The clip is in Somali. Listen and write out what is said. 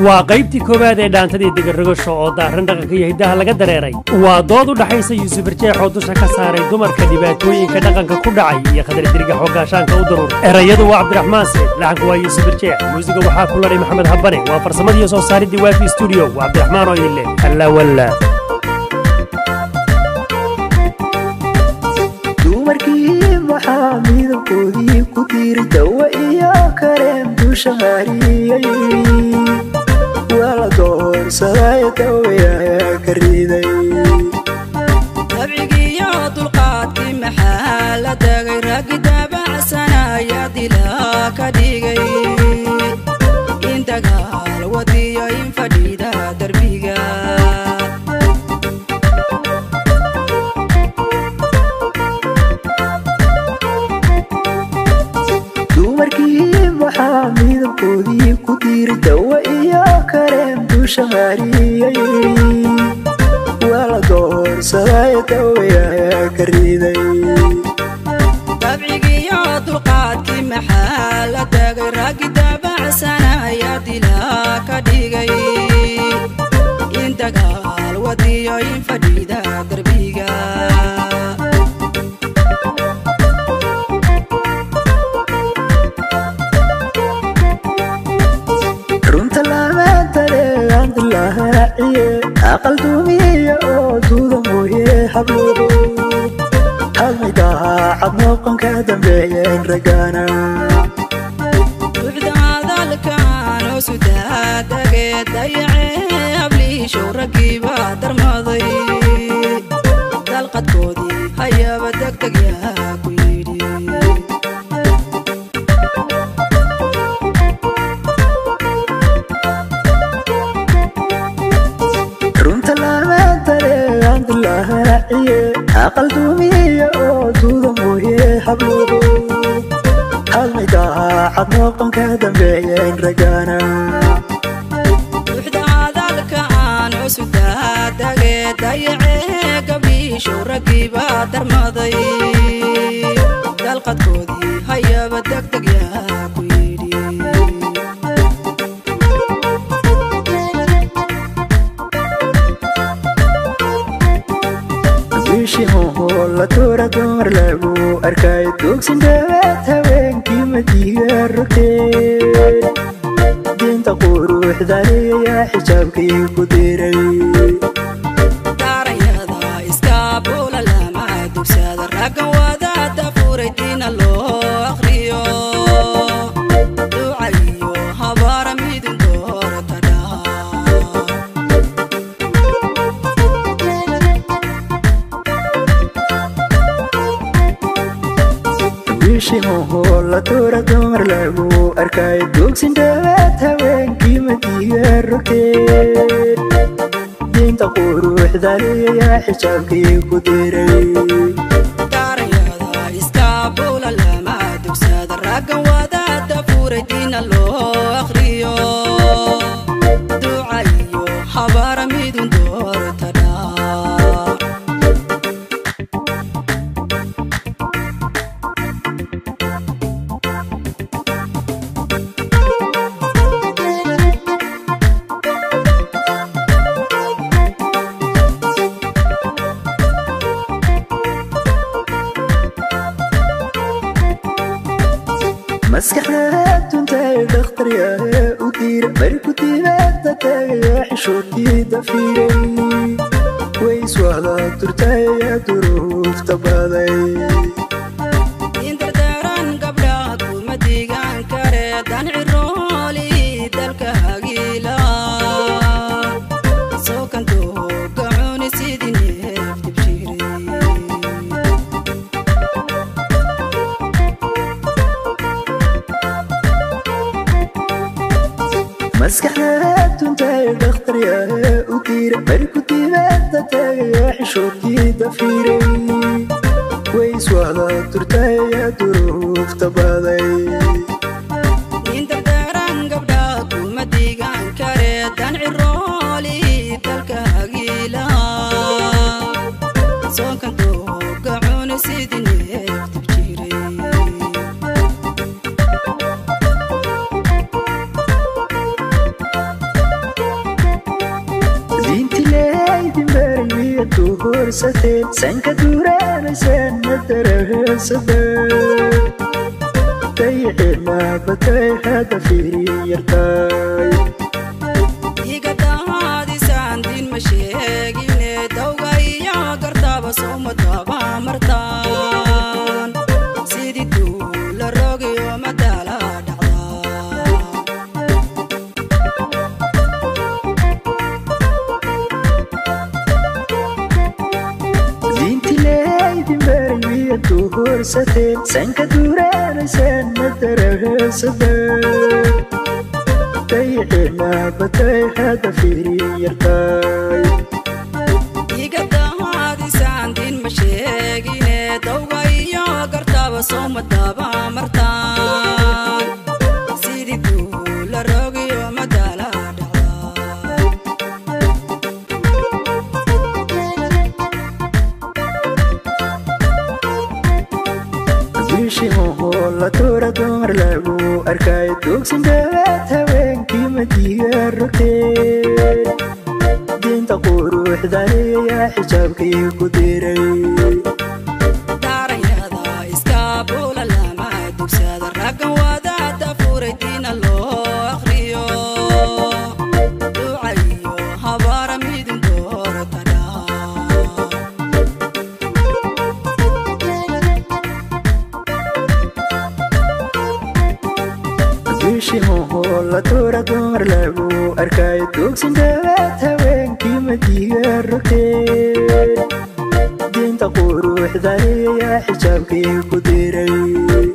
waa qaybtii koowaad ee dhaantadii digirrigasho oo daaran dhaqanka iyo hiddaha laga dareeray waa dood u dhaxaysa yuusuf barjeex oo dusha ka saaray dumarka dhibaatooyinka dhaqanka ku dhacay iyo khadar diriga xoogaashaanka u daruur erayadu waa cabdiraxmaan se laxanku waa yuusuf barjeex muusiga waxaa ku ladhay maxamed habane waa farsamadii soo saaridii waafi studio waa cabdiraxmaan oo idin leh alla walla dumarkii waxaa midabkoodii ku diiray dawa iyo kareem dusha mariyay wala doorsaday dawayaa ka riday dabcigiyo dulqaadkii maxaa la tagay raggi daabacsanaya dilaa ka dhigay in dagaal wadiyo in fadhiida darbiga waxaa midabkoodii ku diiray dawa iyo kareem dusha mariyay wala doorsaday dawayaa ka riday dabcigiyo dulqaadkii maxaa la tagay raggi daabacsanaya dilaa ka dhigay in dagaal wadiyo in fadhiida darbiga aqal duumiya oo duuda mooye habluhu halmidaha cad muuqanka dambeeyeen ragana buuxda hadalkan oo sudaadagee dayacee habliishow raggiiba darmaday dalqadkoodii hayaba degdeg yaa ku yidhi aqal duumiya oo duuda mooye habluhu halmidaha cad muuqanka dambeeyeen ragana buuxda hadalkan oo sudaadagee dayacee gabliishow raggiiba darmaday dalqadkoodii hayaba degdeg yaa ku yidhi la tura dumar lagu arkay dugsin dhawaad haweenkii madiga rogteen diinta quruxdaneeyaa xijaabkii ku diray daarayada iskaabula lama dugsada raggan wadaada furay diina loo akhriyo ducayo habaara midin doorata la tura dumar lagu arkay dugsin dhawaad haweenkii madiga rogteen diinta quruxdaneeyaa xijaabkii ku diray daarayada iskaabula lama dugsada raggan wadaada furay diina loo akhriyo ducayo habaara midin doorata maskaxda tuntay dhakhtaryaha u diira bari ku diibada tagaya xishoodkii dafiiray way iswahda turtaya duruufta baday indardaran gabdhaha kuma diigaan kare dan cirooli dalka hagiila soo kantoo gacuni sidii neef dibshiiray maskaxda tuntay dhakhtaryaha u diira bari ku diibada tagaya xishoodkii dafiiray way iswahda turtaya duruufta baday indardaran gabdhaha kuma diigaan kare dan cirooli dalka hagiila soo kantoo gacuni sidii neef dibshiiray tuhur sateen sanka duranaysan madarahasada dayicina batay hada fiiriyartay iga daadisan din ma sheegine dawga iyo gartaba soma daba martaan sidii duula rogiyo madala tuhur sateen sanka duranaysan madarahasada dayicina batay hada fiiriyartay iga daadisan din ma sheegine dawga iyo gartaba soma daba martaan sidii duula rogiyo madala la tura dumar lagu arkay dugsin dhawaad haweenkii madiga rogteen diinta quruxdaniya xijaabkii ku diray daaranyada iskaabula lama dugsada raggan wadaada furay diina loo akhriyo ducayo habara midin doortada la tura dumar lagu arkay dugsin dhawaad haweenkii madiga rogteen diinta quruxdaniya xijaabkii ku diray